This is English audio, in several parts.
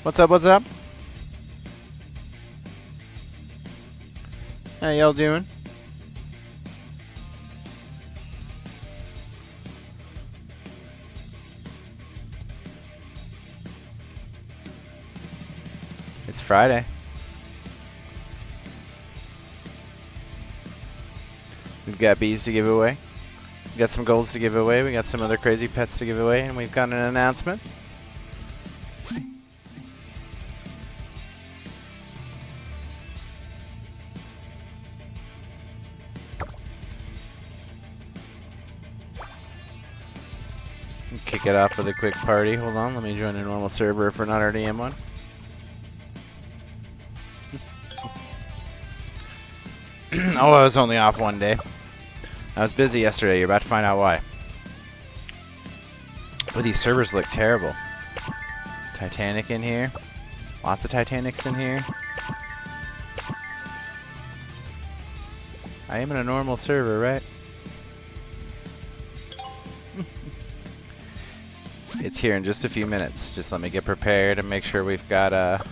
What's up, what's up? How y'all doing? It's Friday. We've got bees to give away. We got some golds to give away. We got some other crazy pets to give away, and we've got an announcement. Kick it off with a quick party. Hold on, let me join a normal server if we're not already in one. Oh, I was only off one day. I was busy yesterday. You're about to find out why. But these servers look terrible. Titanic in here. Lots of Titanics in here. I am in a normal server, right? It's here in just a few minutes. Just let me get prepared and make sure we've got a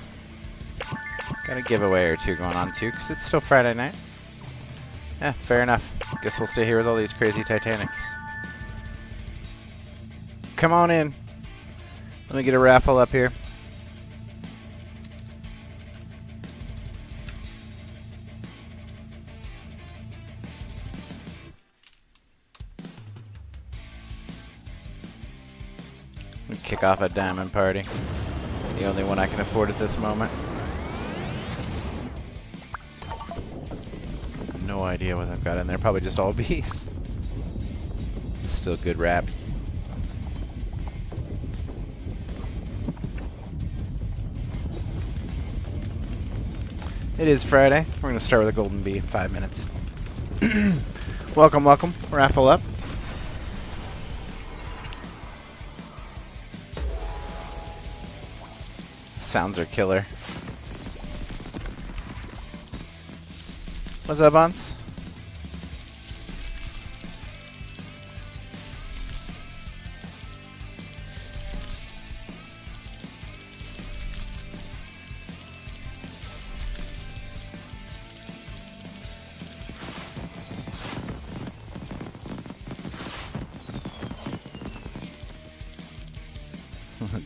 giveaway or two going on too, because it's still Friday night. Yeah, fair enough. Guess we'll stay here with all these crazy Titanics. Come on in. Let me get a raffle up here. Kick off a diamond party. The only one I can afford at this moment. No idea what I've got in there. Probably just all bees. Still good rap. It is Friday. We're going to start with a golden bee in 5 minutes. Welcome, welcome. Raffle up. Sounds are killer. What's up, Bunce?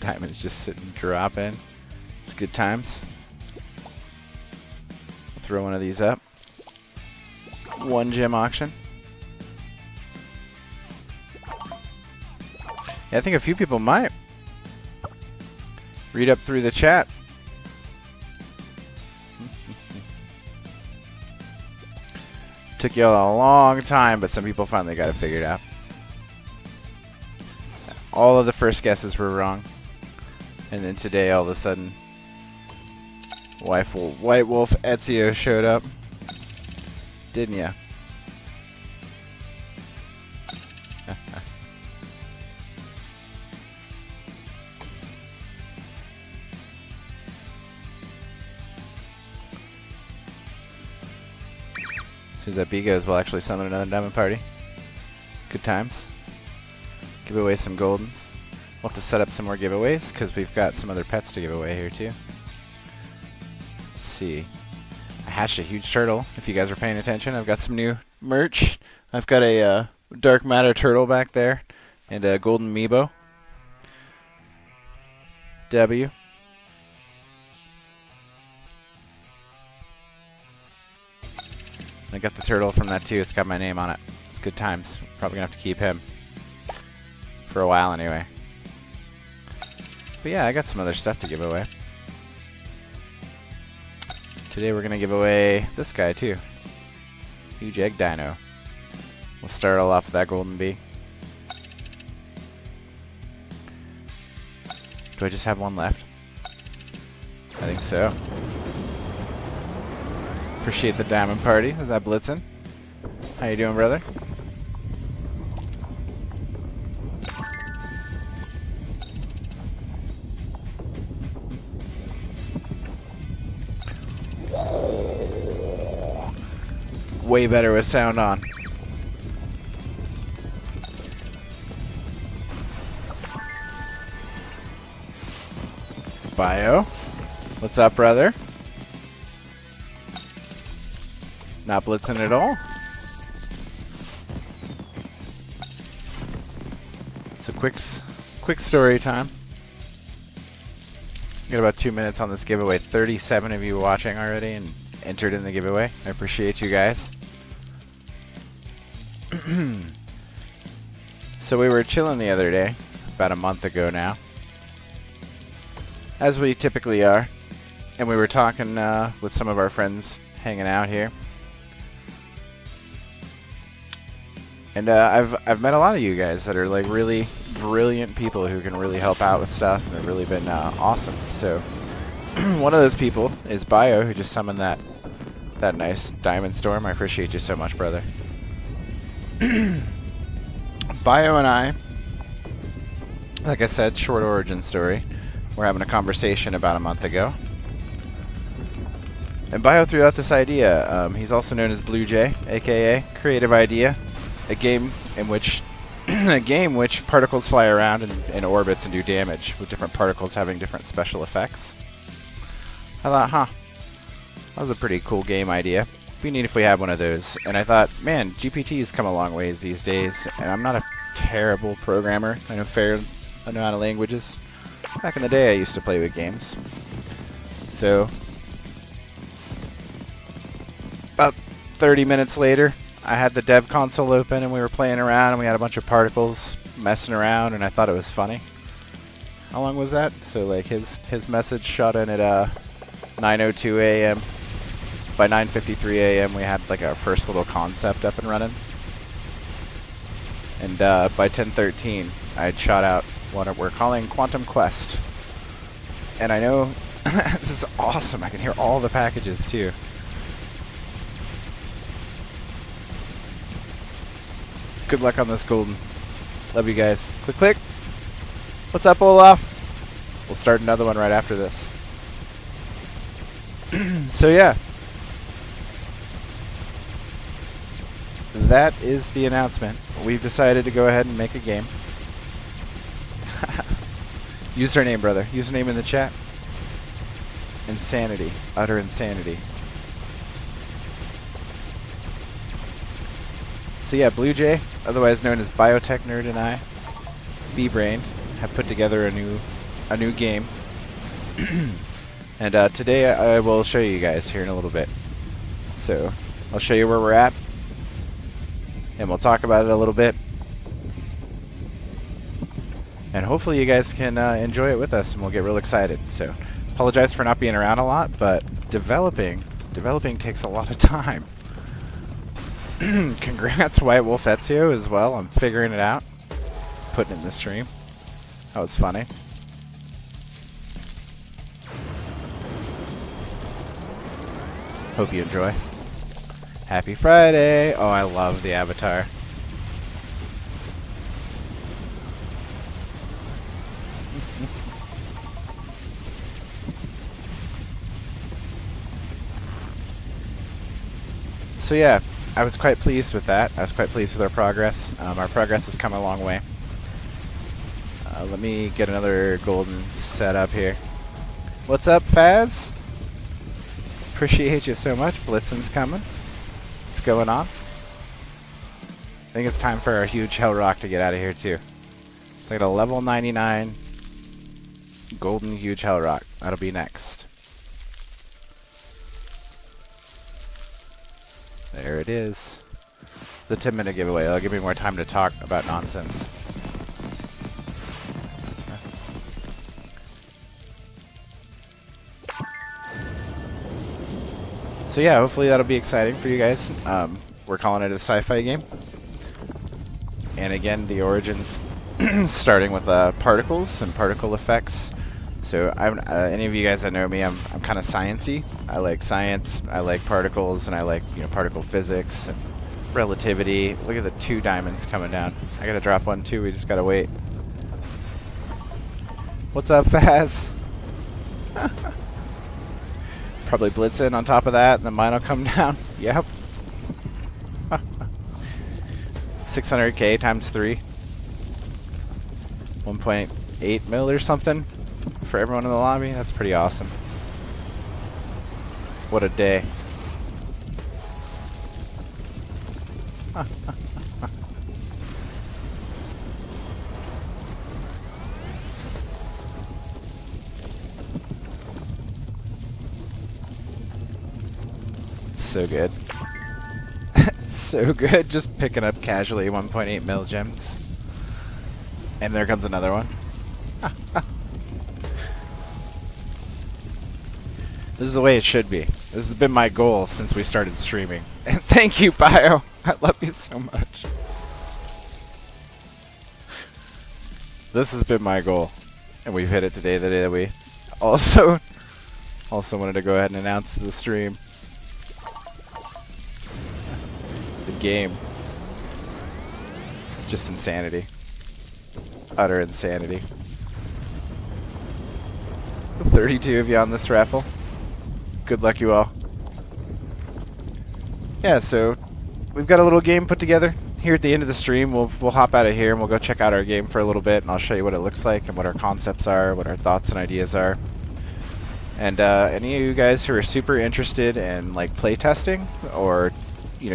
Diamond's just sitting dropping. It's good times. Throw one of these up. One gem auction. Yeah, I think a few people might read up through the chat. Took you all a long time, but some people finally got it figured out. All of the first guesses were wrong. And then today, all of a sudden, White Wolf Ezio showed up. Didn't ya? As soon as that bee goes, we'll actually summon another diamond party. Good times. Give away some goldens. We'll have to set up some more giveaways because we've got some other pets to give away here too. Let's see. I hatched a huge turtle. If you guys are paying attention, I've got some new merch. I've got a dark matter turtle back there and a golden Meebo. W. I got the turtle from that too. It's got my name on it. It's good times. Probably gonna have to keep him for a while anyway. But yeah, I got some other stuff to give away. Today we're gonna give away this guy too. Huge egg dino. We'll start all off with that golden bee. Do I just have one left? I think so. Appreciate the diamond party. Is that Blitzen? How you doing, brother? Way better with sound on. Bio. What's up, brother? Not blitzing at all. So quick story time. Got about 2 minutes on this giveaway. 37 of you watching already and entered in the giveaway. I appreciate you guys. So we were chilling the other day, about a month ago now, as we typically are, and we were talking with some of our friends hanging out here. And I've met a lot of you guys that are like really brilliant people who can really help out with stuff, and have really been awesome. So one of those people is Bio, who just summoned that nice diamond storm. I appreciate you so much, brother. Bio and I, like I said, short origin story. We're having a conversation about a month ago, and Bio threw out this idea. He's also known as Blue Jay, aka Creative Idea. A game in which particles fly around in orbits and do damage, with different particles having different special effects. I thought, that was a pretty cool game idea. It'd be neat if we had one of those. And I thought, man, GPT's come a long ways these days, and I'm not a terrible programmer. I know fair amount of languages. Back in the day, I used to play with games. So about 30 minutes later, I had the dev console open and we were playing around and we had a bunch of particles messing around, and I thought it was funny. How long was that? So like his message shot in at 9:02 a.m. By 9:53 a.m. we had like our first little concept up and running. And by 10:13 I had shot out what we're calling Quantum Quest. And I know this is awesome. I can hear all the packages too. Good luck on this golden. Love you guys. Click, click. What's up, Olaf? We'll start another one right after this. So yeah. That is the announcement. We've decided to go ahead and make a game. Username, brother. Username in the chat. Insanity. Utter insanity. So yeah, Blue Jay, otherwise known as Biotech Nerd, and I, BeeBrained, have put together a new game. And today I will show you guys here in a little bit. So I'll show you where we're at, and we'll talk about it a little bit. And hopefully you guys can enjoy it with us, and we'll get real excited. So apologize for not being around a lot, but developing takes a lot of time. Congrats, White Wolf Ezio, as well. I'm figuring it out. Putting it in the stream. That was funny. Hope you enjoy. Happy Friday! Oh, I love the avatar. So yeah, I was quite pleased with that. I was quite pleased with our progress. Our progress has come a long way. Let me get another golden set up here. What's up, Faz? Appreciate you so much. Blitzen's coming. What's going on? I think it's time for our huge Hell Rock to get out of here too. It's like a level 99 golden huge Hell Rock. That'll be next. There it is. It's a 10-minute giveaway. It'll give me more time to talk about nonsense. So yeah, hopefully that'll be exciting for you guys. We're calling it a sci-fi game. And again, the origins starting with particles and particle effects. So any of you guys that know me, I'm kind of sciencey. I like science, I like particles, and I like particle physics and relativity. Look at the 2 diamonds coming down. I gotta drop one too. We just gotta wait. What's up, Faz? Probably blitzing on top of that, and then mine will come down. Yep. 600k times 3. 1.8 mil or something for everyone in the lobby. That's pretty awesome. What a day. So good. So good, just picking up casually 1.8 mil gems. And there comes another one. This is the way it should be. This has been my goal since we started streaming. And thank you, Bio. I love you so much. This has been my goal. And we've hit it today, the day that we also wanted to go ahead and announce the stream. The game. Just insanity. Utter insanity. 32 of you on this raffle. Good luck, you all. Yeah, so we've got a little game put together. Here at the end of the stream, we'll hop out of here and we'll go check out our game for a little bit, and I'll show you what it looks like and what our concepts are, what our thoughts and ideas are. And any of you guys who are super interested in like playtesting or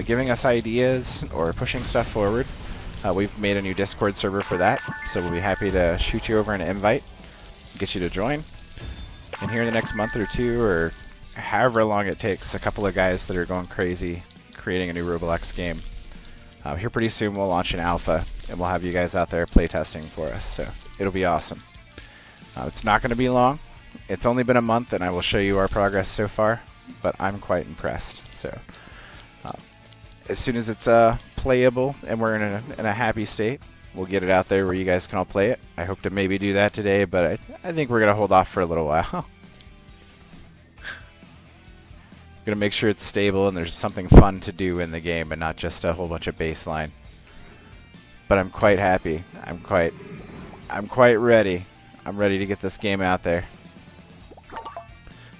giving us ideas or pushing stuff forward, we've made a new Discord server for that, so we'll be happy to shoot you over an invite, get you to join. And here in the next month or two, or however long it takes, a couple of guys that are going crazy creating a new Roblox game. Here pretty soon we'll launch an alpha, and we'll have you guys out there playtesting for us, so it'll be awesome. It's not going to be long. It's only been a month, and I will show you our progress so far, but I'm quite impressed. So as soon as it's playable and we're in a happy state, we'll get it out there where you guys can all play it. I hope to maybe do that today, but I think we're going to hold off for a little while. Going to make sure it's stable and there's something fun to do in the game and not just a whole bunch of baseline. But I'm quite happy. I'm quite ready. I'm ready to get this game out there.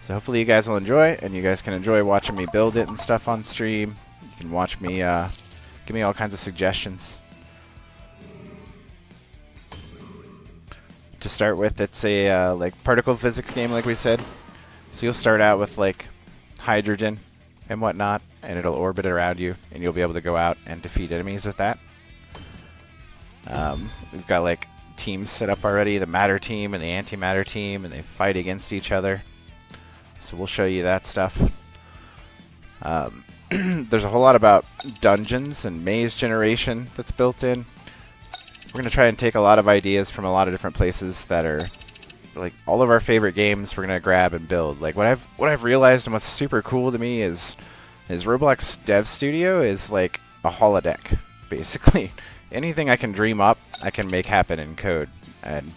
So hopefully you guys will enjoy, and you guys can enjoy watching me build it and stuff on stream. You can watch me, give me all kinds of suggestions. To start with, it's a like particle physics game, like we said. So you'll start out with like hydrogen and whatnot, and it'll orbit around you, and you'll be able to go out and defeat enemies with that. We've got like teams set up already, the matter team and the antimatter team, and they fight against each other. So we'll show you that stuff. There's a whole lot about dungeons and maze generation that's built in. We're going to try and take a lot of ideas from a lot of different places that are like all of our favorite games. We're going to grab and build. Like what I've realized and what's super cool to me is Roblox Dev Studio is like a holodeck, basically. Anything I can dream up, I can make happen in code. And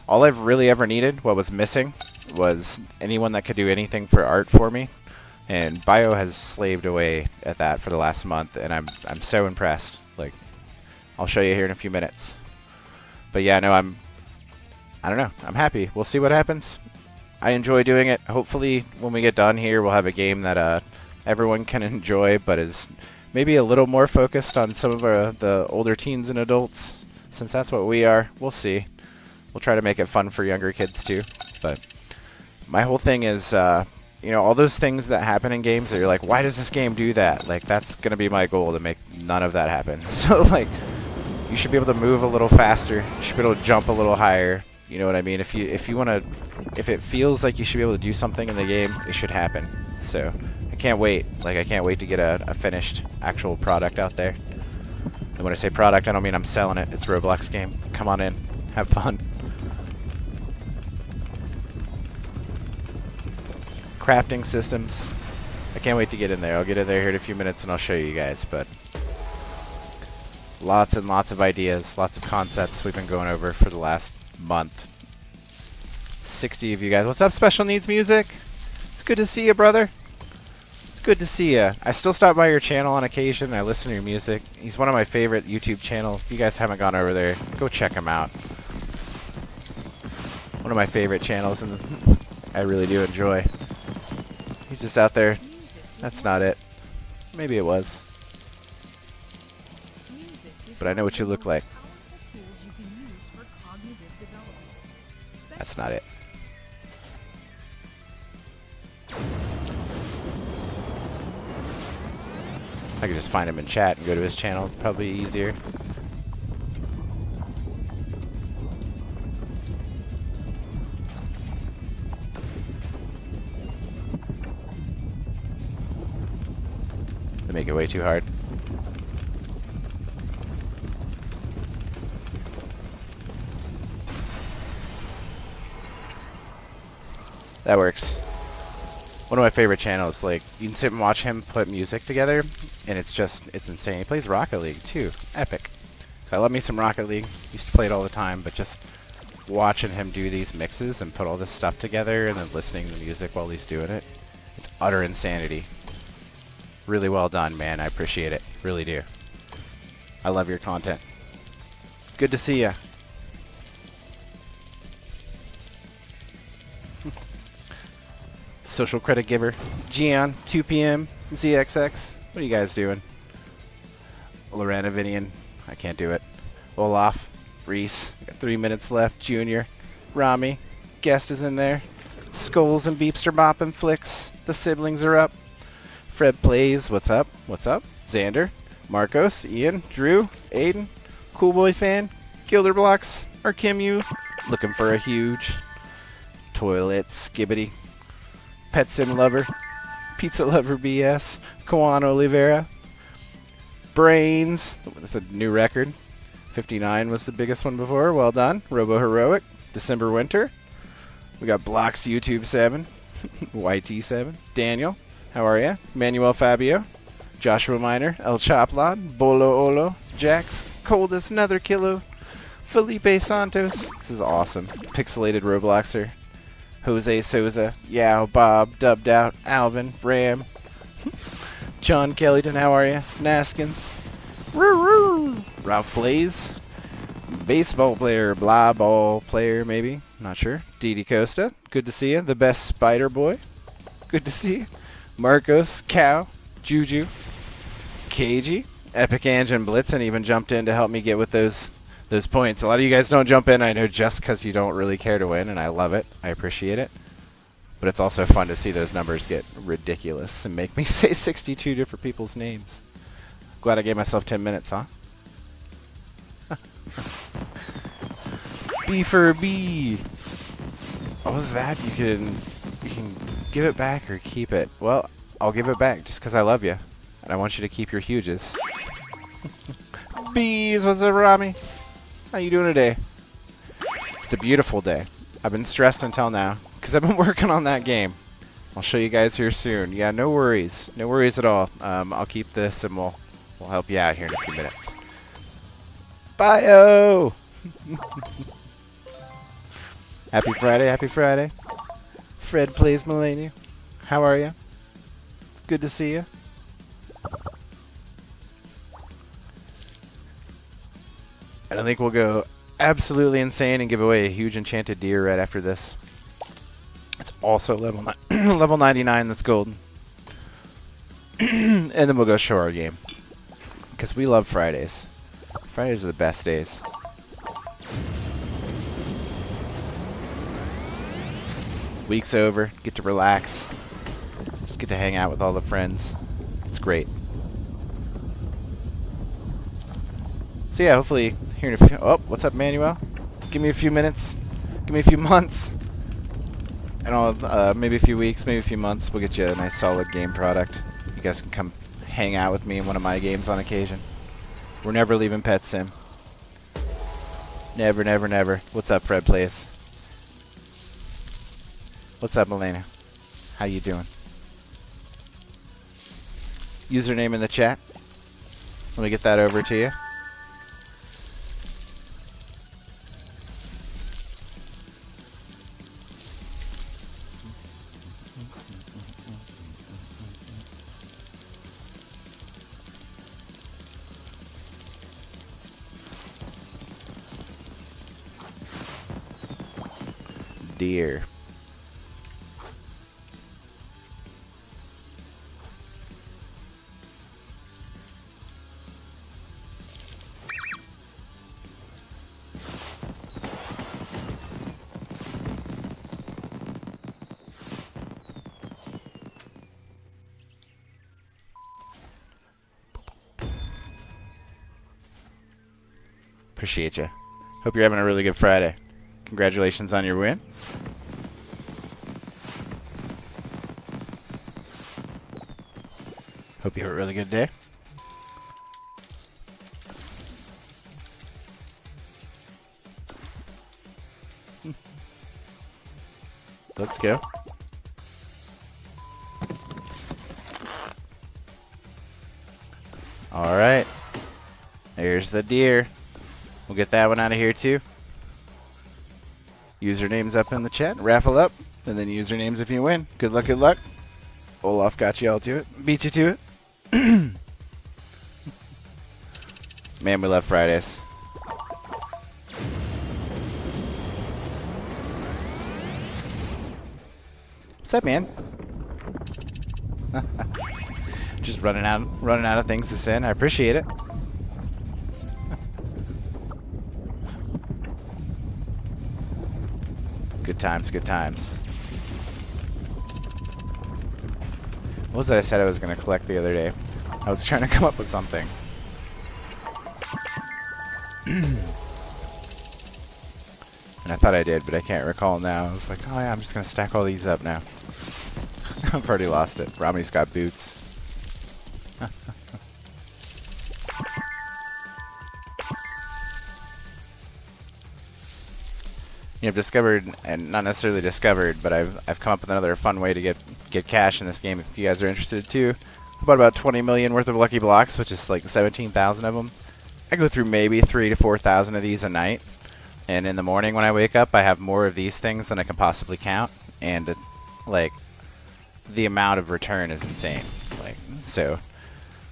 all I've really ever needed, what was missing, was anyone that could do anything for art for me. And Bio has slaved away at that for the last month, and I'm so impressed. Like, I'll show you here in a few minutes. But yeah, no, I don't know. I'm happy. We'll see what happens. I enjoy doing it. Hopefully, when we get done here, we'll have a game that everyone can enjoy, but is maybe a little more focused on some of the older teens and adults, since that's what we are. We'll see. We'll try to make it fun for younger kids too. But my whole thing is, all those things that happen in games that you're like, why does this game do that? Like, that's going to be my goal, to make none of that happen. So, like, you should be able to move a little faster. You should be able to jump a little higher. You know what I mean? If you want to, if it feels like you should be able to do something in the game, it should happen. So I can't wait. Like, I can't wait to get a finished actual product out there. And when I say product, I don't mean I'm selling it. It's a Roblox game. Come on in. Have fun. Crafting systems. I can't wait to get in there. I'll get in there here in a few minutes and I'll show you guys. But lots and lots of ideas, lots of concepts we've been going over for the last month. 60 of you guys. What's up, Special Needs Music? It's good to see you, brother. It's good to see you. I still stop by your channel on occasion. I listen to your music. He's one of my favorite YouTube channels. If you guys haven't gone over there, go check him out. One of my favorite channels, and I really do enjoy. He's just out there. That's not it. Maybe it was. But I know what you look like. That's not it. I could just find him in chat and go to his channel. It's probably easier. They make it way too hard. That works. One of my favorite channels, like, you can sit and watch him put music together, and it's insane. He plays Rocket League, too. Epic. So I love me some Rocket League. Used to play it all the time, but just watching him do these mixes and put all this stuff together and then listening to music while he's doing it, it's utter insanity. Really well done, man. I appreciate it. Really do. I love your content. Good to see ya. Social credit giver. Gian, 2 p.m. ZXX. What are you guys doing? Lorena Vinian. I can't do it. Olaf. Reese. Got 3 minutes left. Junior. Rami. Guest is in there. Skulls and Beepster Bop and Flicks. The siblings are up. Fred Plays. What's up? What's up? Xander. Marcos. Ian. Drew. Aiden. Cool Boy Fan. Gilder Blocks. Or Kim Yu. Looking for a huge. Toilet. Skibbity. Pet Sim Lover, Pizza Lover BS, Kawan Oliveira, Brains, that's a new record, 59 was the biggest one before, well done, Robo Heroic, December Winter, we got Blocks YouTube 7, YT7, Daniel, how are ya? Manuel Fabio, Joshua Miner, El Choplod, Bolo Olo, Jax, Coldest Nether Kilo, Felipe Santos, this is awesome, Pixelated Robloxer, Jose Souza, Yao, Bob, Dubbed Out, Alvin, Ram, John Kellyton, how are you? Naskins, Ralph Blaze, baseball player, blah ball player, maybe, not sure. Didi Costa, good to see you. The best Spider Boy, good to see you. Marcos, Cow, Juju, KG, Epic Engine Blitz, and even jumped in to help me get with those points. A lot of you guys don't jump in, I know, just because you don't really care to win, and I love it. I appreciate it. But it's also fun to see those numbers get ridiculous and make me say 62 different people's names. Glad I gave myself 10 minutes, huh? B for B. What was that? You can give it back or keep it. Well, I'll give it back just because I love you. And I want you to keep your huges. Bees, what's up, Rami? How you doing today? It's a beautiful day. I've been stressed until now because I've been working on that game. I'll show you guys here soon. Yeah, no worries. No worries at all. I'll keep this and we'll help you out here in a few minutes. Bye-oh! Happy Friday, happy Friday. Fred Plays Millennium. How are you? It's good to see you. And I think we'll go absolutely insane and give away a huge enchanted deer right after this. It's also level level 99 that's golden. And then we'll go show our game. Because we love Fridays. Fridays are the best days. Week's over. Get to relax. Just get to hang out with all the friends. It's great. So yeah, hopefully here in a few... Oh, what's up, Manuel? Give me a few minutes. Give me a few months. And I'll, maybe a few weeks, maybe a few months, we'll get you a nice solid game product. You guys can come hang out with me in one of my games on occasion. We're never leaving Pet Sim. Never, never, never. What's up, Fred Plays? What's up, Melena? How you doing? Username in the chat. Let me get that over to you. Deer. Appreciate you. Hope you're having a really good Friday. Congratulations on your win. Hope you have a really good day. Let's go. Alright. There's the deer. We'll get that one out of here too. Usernames up in the chat. Raffle up. And then usernames if you win. Good luck, good luck. Olaf got you all to it. Beat you to it. Man, we love Fridays. What's up, man? Just running out of things to send. I appreciate it. Good times, good times. What was that I said I was going to collect the other day? I was trying to come up with something. And I thought I did, but I can't recall now. I was like, oh yeah, I'm just going to stack all these up now. I've already lost it. Romney's got boots. I've discovered, and not necessarily discovered, but I've come up with another fun way to get cash in this game. If you guys are interested too, I bought about 20 million worth of lucky blocks, which is like 17,000 of them. I go through maybe 3,000 to 4,000 of these a night, and in the morning when I wake up, I have more of these things than I can possibly count, and like the amount of return is insane. Like so,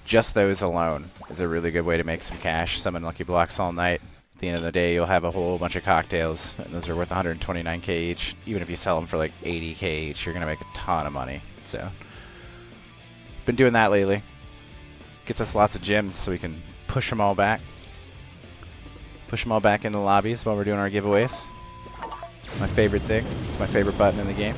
just those alone is a really good way to make some cash. Summon lucky blocks all night. At the end of the day, you'll have a whole bunch of cocktails, and those are worth 129k each. Even if you sell them for like 80k each, you're gonna make a ton of money. So, been doing that lately. Gets us lots of gems, so we can push them all back. Push them all back into the lobbies while we're doing our giveaways. It's my favorite thing. It's my favorite button in the game.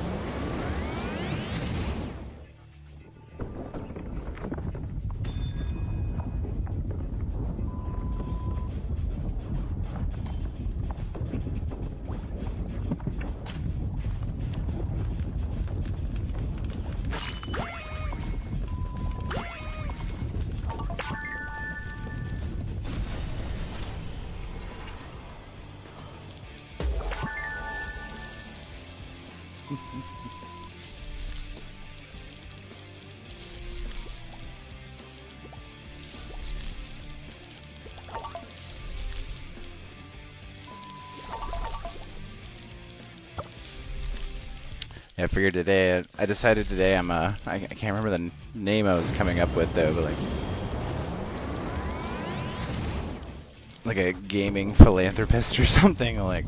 Yeah, I figured today, I decided today I can't remember the name I was coming up with though, but like a gaming philanthropist or something. Like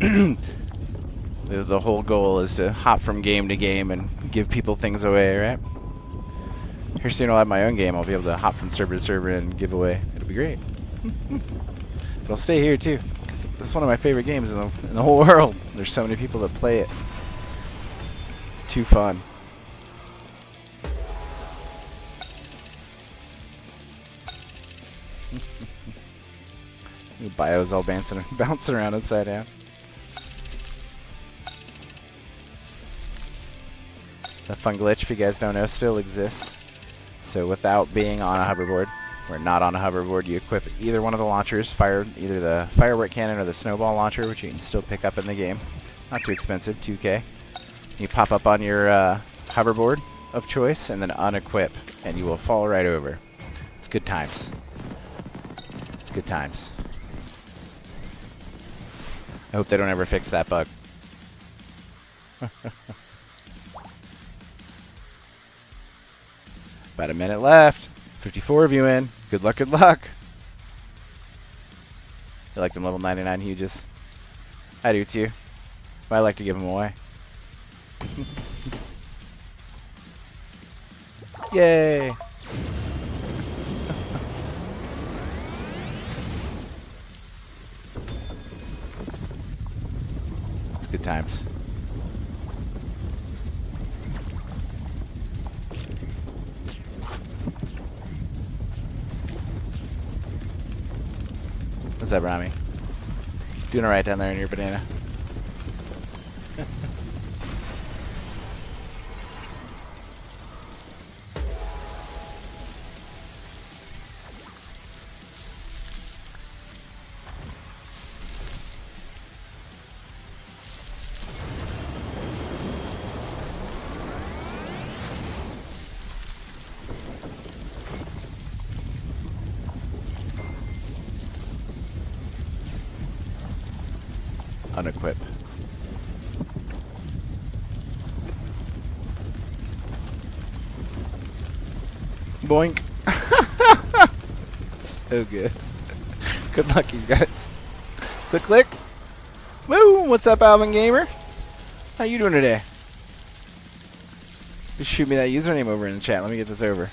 the whole goal is to hop from game to game and give people things away, right? Here soon I'll have my own game. I'll be able to hop from server to server and give away. It'll be great. But I'll stay here too, because this is one of my favorite games in the whole world. There's so many people that play it. Too fun. Your bio's all bouncing around upside down. The fun glitch, if you guys don't know, still exists. So without being on a hoverboard, or not on a hoverboard, you equip either one of the launchers, either the firework cannon or the snowball launcher, which you can still pick up in the game. Not too expensive, 2K. You pop up on your hoverboard of choice and then unequip, and you will fall right over. It's good times. It's good times. I hope they don't ever fix that bug. About a minute left. 54 of you in. Good luck, good luck. I like them level 99 huges. I do too. But I like to give them away. Yay! It's good times. What's up, Rami? Doing alright down there in your banana. Unequip. Boink. So good. Good luck, you guys. Click, click. Boom. What's up, Alvin Gamer? How you doing today? Just shoot me that username over in the chat. Let me get this over.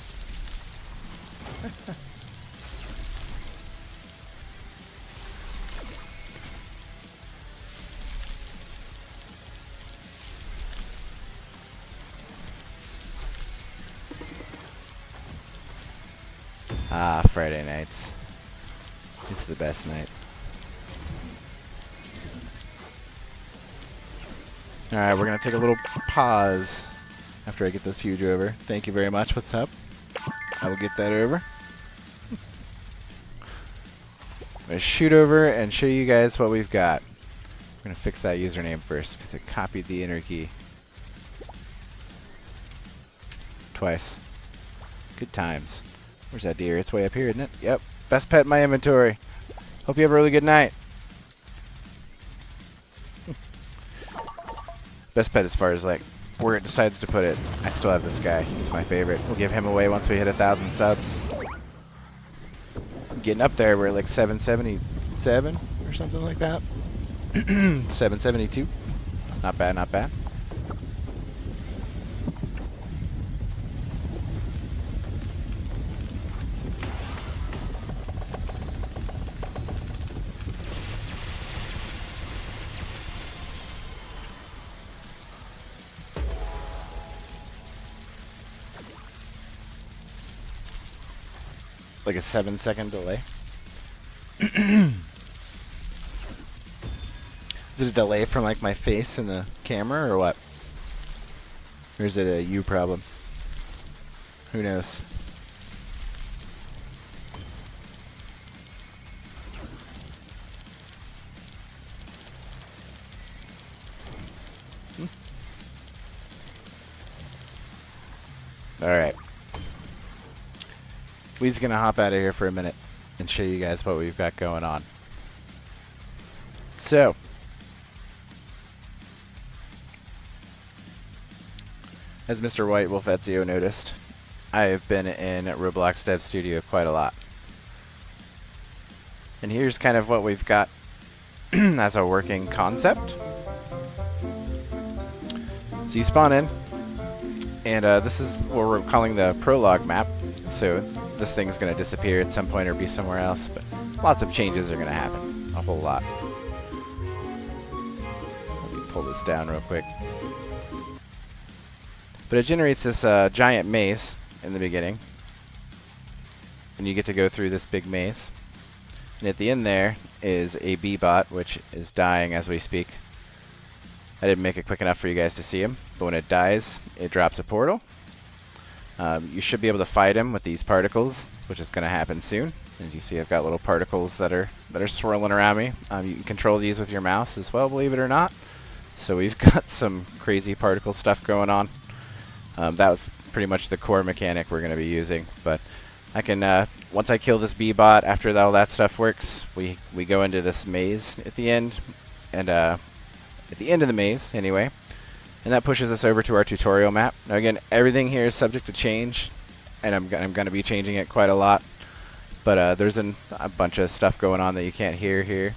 Ah, Friday nights. It's the best night. Alright, we're going to take a little pause after I get this huge over. Thank you very much. What's up? I will get that over. I'm going to shoot over and show you guys what we've got. We're going to fix that username first because it copied the inner key. Twice. Good times. Where's that deer? It's way up here, isn't it? Yep. Best pet in my inventory. Hope you have a really good night. Best pet as far as like where it decides to put it. I still have this guy. He's my favorite. We'll give him away once we hit 1,000 subs. Getting up there. We're like 777 or something like that. 772. Not bad, not bad. Like a 7-second delay. Is it a delay from like my face in the camera or what? Or is it a you problem? Who knows? Alright. We's gonna hop out of here for a minute and show you guys what we've got going on. So, as Mr. White Wolf Ezio noticed, I have been in Roblox Dev Studio quite a lot. And here's kind of what we've got as a working concept. So you spawn in, and this is what we're calling the prologue map. So this thing's going to disappear at some point or be somewhere else, but lots of changes are going to happen. A whole lot. Let me pull this down real quick. But it generates this giant maze in the beginning. And you get to go through this big maze. And at the end there is a bee bot, which is dying as we speak. I didn't make it quick enough for you guys to see him, but when it dies, it drops a portal. You should be able to fight him with these particles, which is going to happen soon. As you see, I've got little particles that are swirling around me. You can control these with your mouse as well, believe it or not. So we've got some crazy particle stuff going on. That was pretty much the core mechanic we're going to be using. But I can, once I kill this bee bot, after all that stuff works, we go into this maze at the end, and at the end of the maze, anyway. And that pushes us over to our tutorial map. Now again, everything here is subject to change, and I'm going to be changing it quite a lot. But there's a bunch of stuff going on that you can't hear here.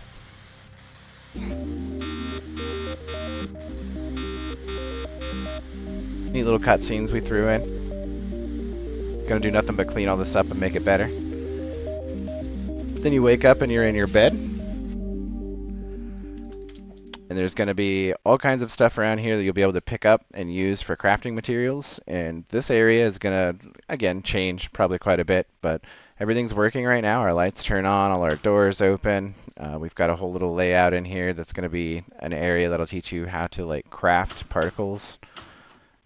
Neat little cutscenes we threw in. Gonna do nothing but clean all this up and make it better. Then you wake up and you're in your bed. And And there's going to be all kinds of stuff around here that you'll be able to pick up and use for crafting materials. And this area is going to, again, change probably quite a bit, but everything's working right now. Our lights turn on, all our doors open. We've got a whole little layout in here that's going to be an area that'll teach you how to like craft particles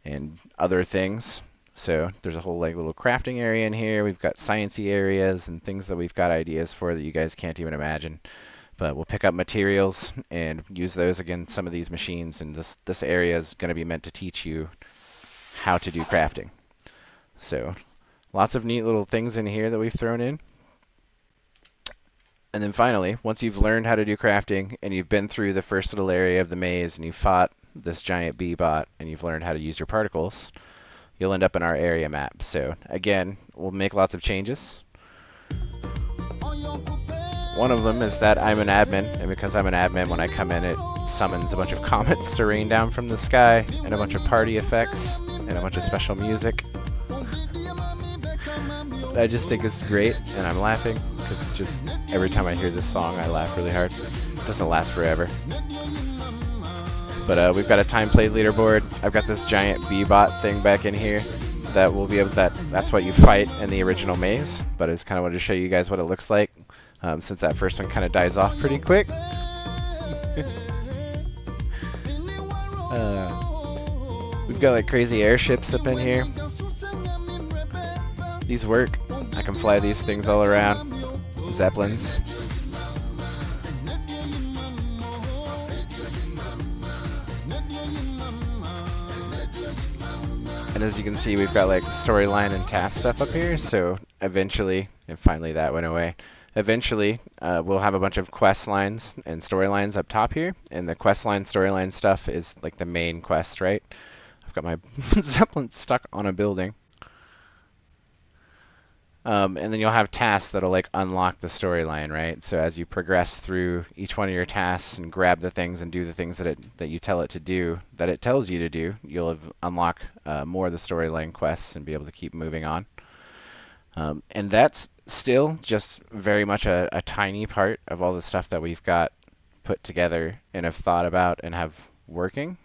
and other things. So there's a whole like little crafting area in here. We've got sciencey areas and things that we've got ideas for that you guys can't even imagine. But we'll pick up materials and use those against some of these machines, and this area is going to be meant to teach you how to do crafting. So lots of neat little things in here that we've thrown in. And then finally, once you've learned how to do crafting and you've been through the first little area of the maze and you've fought this giant bee bot and you've learned how to use your particles, you'll end up in our area map. So again, we'll make lots of changes. One of them is that I'm an admin, and because I'm an admin, when I come in, it summons a bunch of comets to rain down from the sky, and a bunch of party effects, and a bunch of special music. I just think it's great, and I'm laughing, because it's just, every time I hear this song, I laugh really hard. It doesn't last forever. But we've got a time played leaderboard. I've got this giant bee-bot thing back in here that will be able that's what you fight in the original maze, but I just kind of wanted to show you guys what it looks like. Since that first one kind of dies off pretty quick. We've got like crazy airships up in here. These work. I can fly these things all around. Zeppelins. And as you can see, we've got like storyline and task stuff up here, so eventually, and finally that went away. Eventually, we'll have a bunch of quest lines and storylines up top here, and the quest line, storyline stuff is like the main quest, right? I've got my Zeppelin stuck on a building. And then you'll have tasks that'll like unlock the storyline, right? So as you progress through each one of your tasks and grab the things and do the things that you tell it to do, that it tells you to do, you'll unlock more of the storyline quests and be able to keep moving on. And that's still just very much a tiny part of all the stuff that we've got put together and have thought about and have working.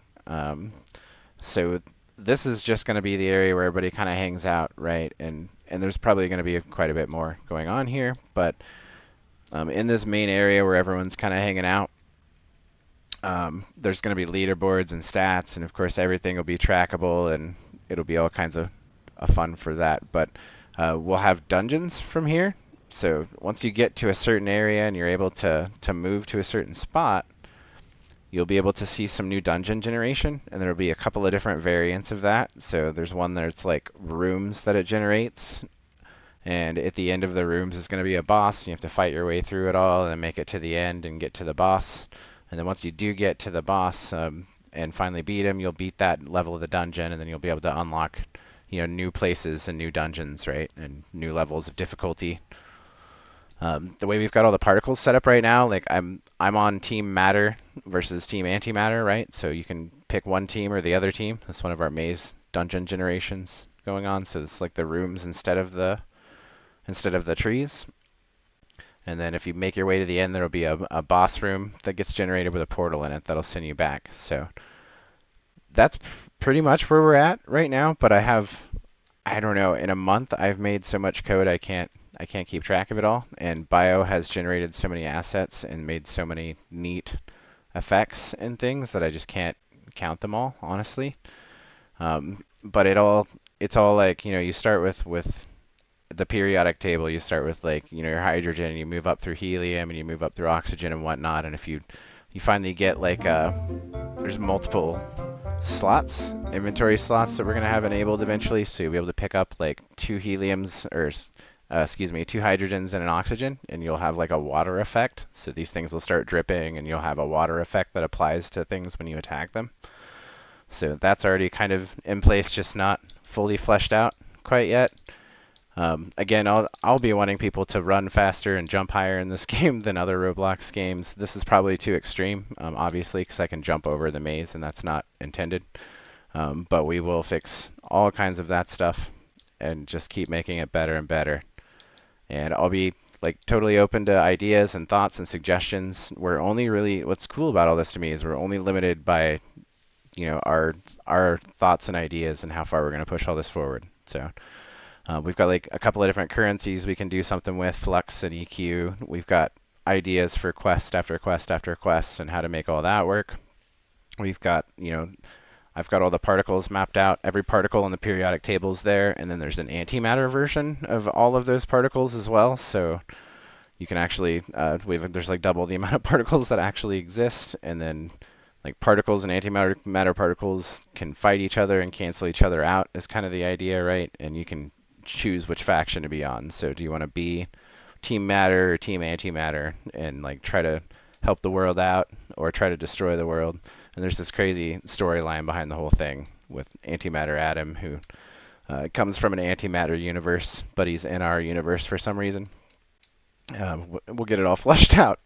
So this is just going to be the area where everybody kind of hangs out, right? And there's probably going to be quite a bit more going on here, but in this main area where everyone's kind of hanging out, there's going to be leaderboards and stats, and of course everything will be trackable, and it'll be all kinds of fun for that. But we'll have dungeons from here. So once you get to a certain area and you're able to move to a certain spot, you'll be able to see some new dungeon generation, and there'll be a couple of different variants of that. So there's one that's like rooms that it generates, and at the end of the rooms is going to be a boss, and you have to fight your way through it all and then make it to the end and get to the boss. And then once you do get to the boss and finally beat him, you'll beat that level of the dungeon, and then you'll be able to unlock new places and new dungeons, right? And new levels of difficulty. The way we've got all the particles set up right now, like I'm on Team Matter versus Team Antimatter, right? So you can pick one team or the other team. That's one of our maze dungeon generations going on. So it's like the rooms instead of the trees. And then if you make your way to the end, there'll be a boss room that gets generated with a portal in it that'll send you back. So that's pretty much where we're at right now, but I don't know, in a month I've made so much code I can't keep track of it all, and Bio has generated so many assets and made so many neat effects and things that I just can't count them all, honestly. But it's all like, you start with the periodic table. You start with like, your hydrogen, and you move up through helium, and you move up through oxygen and whatnot, and if you finally get like there's multiple slots, inventory slots that we're going to have enabled eventually, so you'll be able to pick up like 2 heliums, or 2 hydrogens and an oxygen, and you'll have like a water effect. So these things will start dripping, and you'll have a water effect that applies to things when you attack them. So that's already kind of in place, just not fully fleshed out quite yet. Again, I'll be wanting people to run faster and jump higher in this game than other Roblox games. This is probably too extreme, obviously, because I can jump over the maze, and that's not intended. But we will fix all kinds of that stuff and just keep making it better and better. And I'll be like totally open to ideas and thoughts and suggestions. We're only really, what's cool about all this to me is we're only limited by, our thoughts and ideas and how far we're going to push all this forward. So we've got like a couple of different currencies we can do something with, Flux and EQ. We've got ideas for quest after quest after quest and how to make all that work. We've got, I've got all the particles mapped out. Every particle in the periodic table is there, and then there's an antimatter version of all of those particles as well. So you can actually, there's like double the amount of particles that actually exist, and then like particles and antimatter particles can fight each other and cancel each other out is kind of the idea, right? And you can choose which faction to be on. So do you want to be team matter or team antimatter and like try to help the world out or try to destroy the world? And there's this crazy storyline behind the whole thing with Antimatter Adam, who comes from an antimatter universe, but he's in our universe for some reason. We'll get it all fleshed out.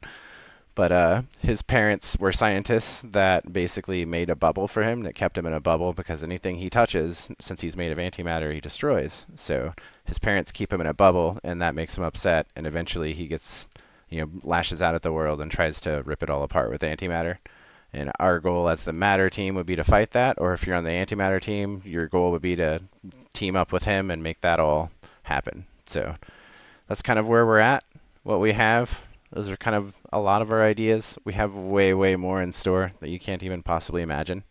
But his parents were scientists that basically made a bubble for him that kept him in a bubble because anything he touches, since he's made of antimatter, he destroys. So his parents keep him in a bubble, and that makes him upset. And eventually he gets, lashes out at the world and tries to rip it all apart with antimatter. And our goal as the matter team would be to fight that, or if you're on the antimatter team, your goal would be to team up with him and make that all happen. So that's kind of where we're at, what we have. Those are kind of a lot of our ideas. We have way, way more in store that you can't even possibly imagine.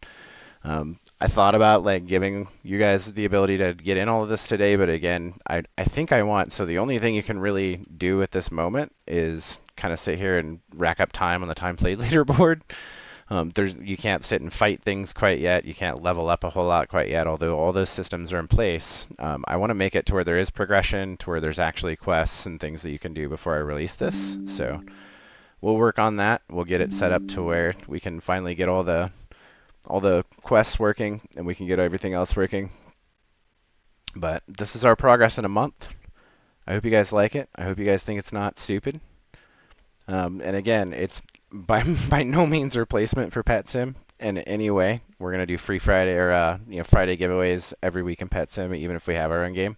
I thought about like giving you guys the ability to get in all of this today, but again, I think I want, so the only thing you can really do at this moment is kind of sit here and rack up time on the time played leaderboard. You can't sit and fight things quite yet. You can't level up a whole lot quite yet, although all those systems are in place. I want to make it to where there is progression, to where there's actually quests and things that you can do before I release this. So we'll work on that. We'll get it set up to where we can finally get all the quests working and we can get everything else working. But this is our progress in a month. I hope you guys like it. I hope you guys think it's not stupid. And again, it's by no means a replacement for Pet Sim in any way. We're gonna do free Friday or Friday giveaways every week in Pet Sim, even if we have our own game.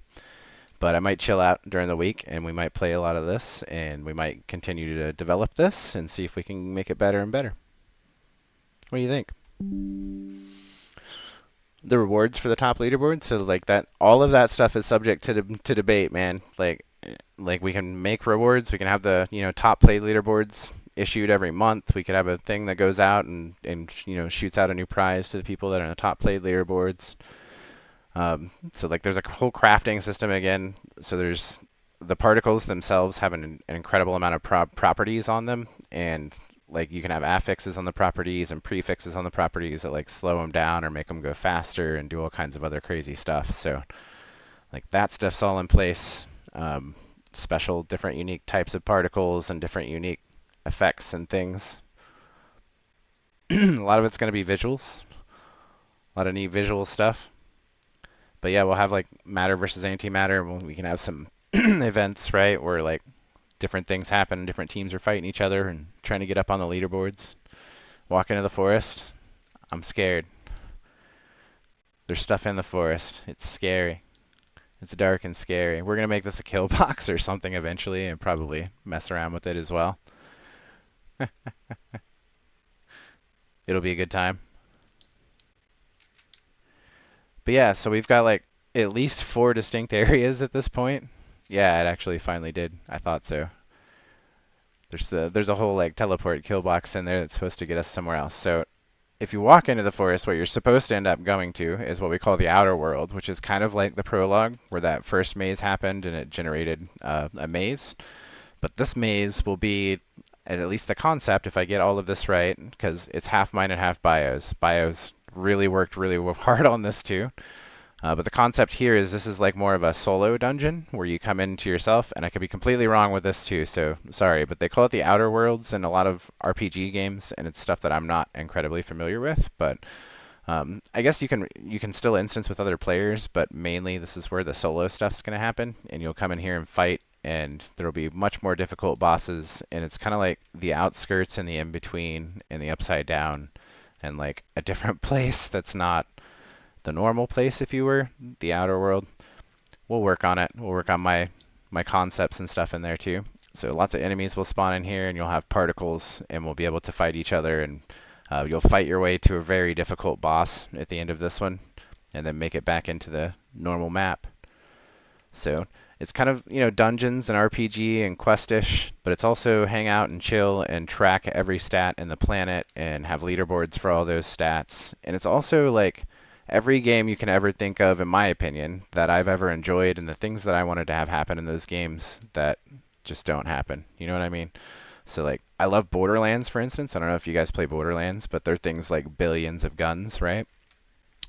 But I might chill out during the week and we might play a lot of this and we might continue to develop this and see if we can make it better and better. What do you think? The rewards for the top leaderboard, so like that, all of that stuff is subject to debate, man. Like we can make rewards, we can have the top played leaderboards issued every month. We could have a thing that goes out and shoots out a new prize to the people that are in the top played leaderboards. So like there's a whole crafting system again. So there's the particles themselves have an incredible amount of properties on them, and like you can have affixes on the properties and prefixes on the properties that like slow them down or make them go faster and do all kinds of other crazy stuff. So like that stuff's all in place. Special different unique types of particles and different unique effects and things. A lot of it's going to be visuals. A lot of neat visual stuff. But yeah, we'll have like matter versus antimatter. We can have some events, right, where like different things happen, different teams are fighting each other and trying to get up on the leaderboards. Walk into the forest. I'm scared. There's stuff in the forest. It's scary. It's dark and scary. We're going to make this a kill box or something eventually and probably mess around with it as well. It'll be a good time. But yeah, so we've got like at least 4 distinct areas at this point. Yeah, it actually finally did. I thought so. There's a whole like teleport kill box in there that's supposed to get us somewhere else. So if you walk into the forest, what you're supposed to end up going to is what we call the outer world, which is kind of like the prologue where that first maze happened and it generated a maze. But this maze will be, at least the concept, if I get all of this right, because it's half mine and half Bio's. Bio's really worked really hard on this too. But the concept here is this is like more of a solo dungeon where you come into yourself, and I could be completely wrong with this too, so sorry, but they call it the Outer Worlds in a lot of RPG games, and it's stuff that I'm not incredibly familiar with, but I guess you can still instance with other players, but mainly this is where the solo stuff's going to happen, and you'll come in here and fight, and there will be much more difficult bosses, and it's kind of like the outskirts and the in-between and the upside down, and like a different place that's not the normal place, if you were, the outer world. We'll work on it. We'll work on my my concepts and stuff in there too. So lots of enemies will spawn in here, and you'll have particles, and we'll be able to fight each other, and you'll fight your way to a very difficult boss at the end of this one, and then make it back into the normal map. So it's kind of, dungeons and RPG and questish, but it's also hang out and chill and track every stat in the planet and have leaderboards for all those stats. And it's also like every game you can ever think of, in my opinion, that I've ever enjoyed, and the things that I wanted to have happen in those games that just don't happen. You know what I mean? So like, I love Borderlands, for instance. I don't know if you guys play Borderlands, but they're things like billions of guns, right?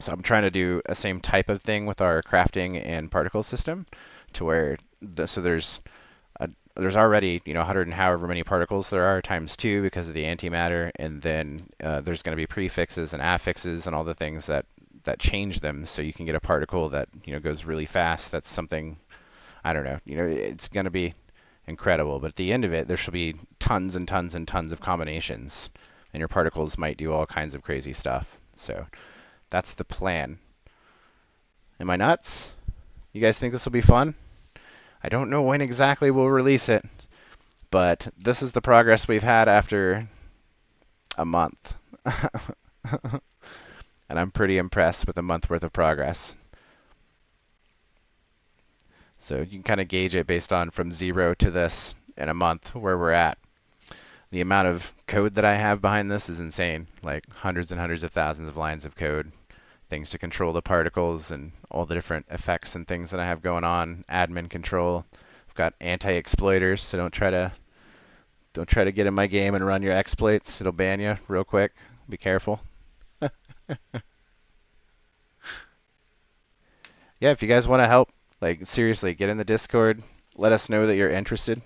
So I'm trying to do a same type of thing with our crafting and particle system, to where there's already 100 and however many particles there are times 2 because of the antimatter, and then there's going to be prefixes and affixes and all the things that change them, so you can get a particle that goes really fast. That's something, I don't know, it's going to be incredible. But at the end of it, there should be tons and tons and tons of combinations, and your particles might do all kinds of crazy stuff. So that's the plan. Am I nuts? You guys think this will be fun? I don't know when exactly we'll release it, but this is the progress we've had after a month. And I'm pretty impressed with a month worth of progress. So you can kind of gauge it based on from 0 to this in a month where we're at. The amount of code that I have behind this is insane, like hundreds and hundreds of thousands of lines of code, things to control the particles and all the different effects and things that I have going on, admin control. I've got anti-exploiters, so don't try to get in my game and run your exploits. It'll ban you real quick. Be careful. Yeah, if you guys want to help, like seriously, get in the Discord. Let us know that you're interested.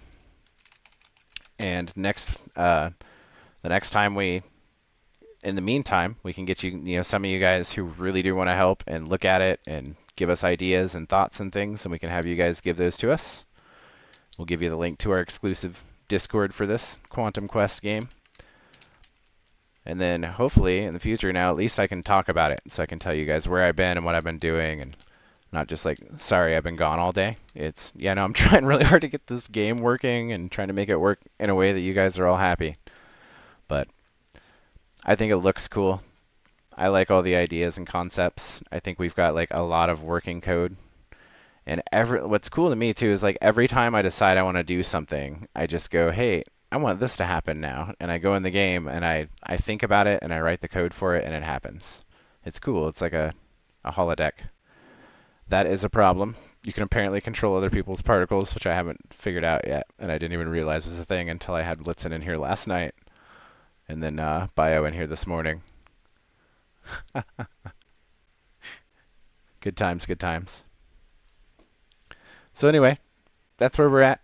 And the next time in the meantime, we can get you, some of you guys who really do want to help and look at it and give us ideas and thoughts and things, and we can have you guys give those to us. We'll give you the link to our exclusive Discord for this Quantum Quest game. And then hopefully in the future now, at least I can talk about it, so I can tell you guys where I've been and what I've been doing, and not just like, sorry, I've been gone all day. It's, no, I'm trying really hard to get this game working and trying to make it work in a way that you guys are all happy. But I think it looks cool. I like all the ideas and concepts. I think we've got like a lot of working code. And what's cool to me too is like every time I decide I want to do something, I just go, hey, I want this to happen now. And I go in the game and I think about it and I write the code for it and it happens. It's cool. It's like a holodeck. That is a problem. You can apparently control other people's particles, which I haven't figured out yet. And I didn't even realize was a thing until I had Blitzen in here last night. And then Bio in here this morning. Good times, good times. So anyway, that's where we're at.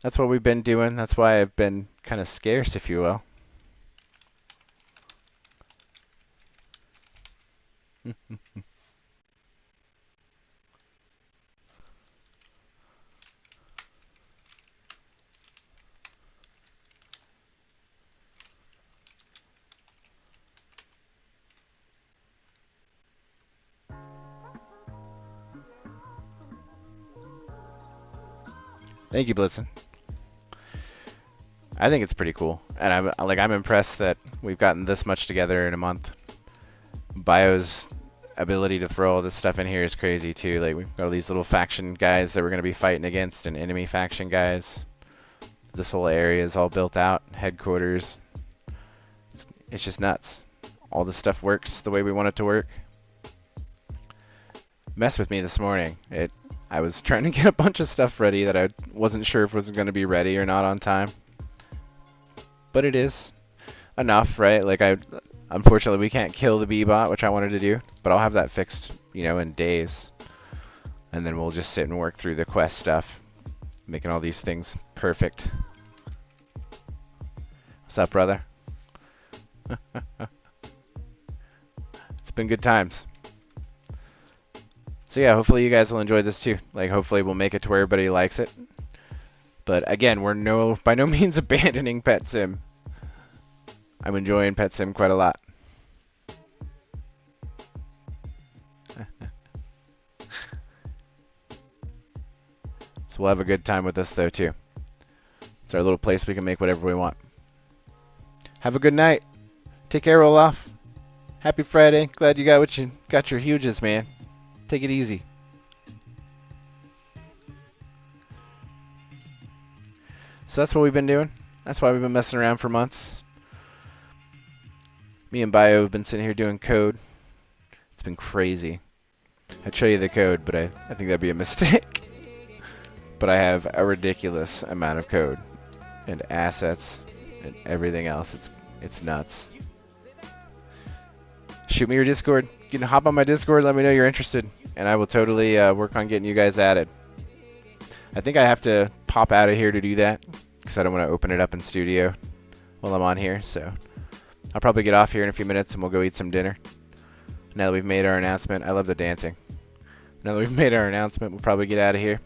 That's what we've been doing. That's why I've been kind of scarce, if you will. Thank you, Blitzen. I think it's pretty cool, and I'm impressed that we've gotten this much together in a month. Bio's ability to throw all this stuff in here is crazy too. Like we've got all these little faction guys that we're gonna be fighting against, and enemy faction guys. This whole area is all built out, headquarters. It's just nuts. All this stuff works the way we want it to work. Messed with me this morning. I was trying to get a bunch of stuff ready that I wasn't sure if was going to be ready or not on time. But it is enough, right? Like unfortunately we can't kill the bee-bot, which I wanted to do, but I'll have that fixed, in days. And then we'll just sit and work through the quest stuff, making all these things perfect. What's up, brother? It's been good times. So yeah, hopefully you guys will enjoy this too. Like hopefully we'll make it to where everybody likes it. But again, we're by no means abandoning Pet Sim. I'm enjoying Pet Sim quite a lot. So we'll have a good time with this though too. It's our little place we can make whatever we want. Have a good night. Take care, Olaf. Happy Friday. Glad you got your huges, man. Take it easy. So that's what we've been doing. That's why we've been messing around for months. Me and Bio have been sitting here doing code. It's been crazy. I'd show you the code, but I think that'd be a mistake. But I have a ridiculous amount of code and assets and everything else. It's nuts. Shoot me your Discord. You can hop on my Discord, let me know you're interested, and I will totally work on getting you guys added. I think I have to pop out of here to do that, because I don't want to open it up in studio while I'm on here, so I'll probably get off here in a few minutes and we'll go eat some dinner. Now that we've made our announcement, I love the dancing. Now that we've made our announcement, we'll probably get out of here.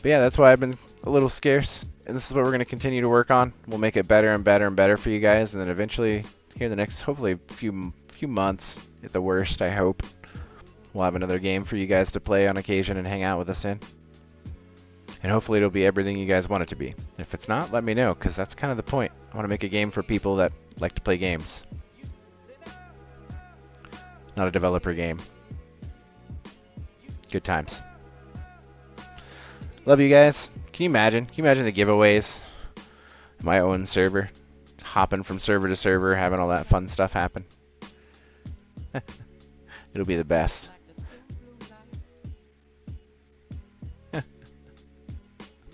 But yeah, that's why I've been a little scarce, and this is what we're going to continue to work on. We'll make it better and better and better for you guys, and then eventually, here in the next, hopefully, few months, at the worst, I hope, we'll have another game for you guys to play on occasion and hang out with us in. And hopefully it'll be everything you guys want it to be. If it's not, let me know, because that's kind of the point. I want to make a game for people that like to play games. Not a developer game. Good times. Love you guys. Can you imagine? Can you imagine the giveaways? My own server. Hopping from server to server, having all that fun stuff happen. It'll be the best.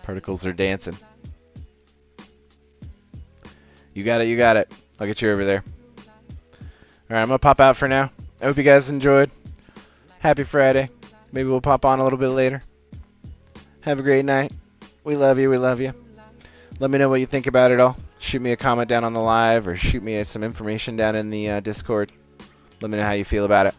Particles are dancing. You got it, you got it. I'll get you over there. Alright, I'm going to pop out for now. I hope you guys enjoyed. Happy Friday. Maybe we'll pop on a little bit later. Have a great night. We love you, we love you. Let me know what you think about it all. Shoot me a comment down on the live, or shoot me some information down in the Discord. Let me know how you feel about it.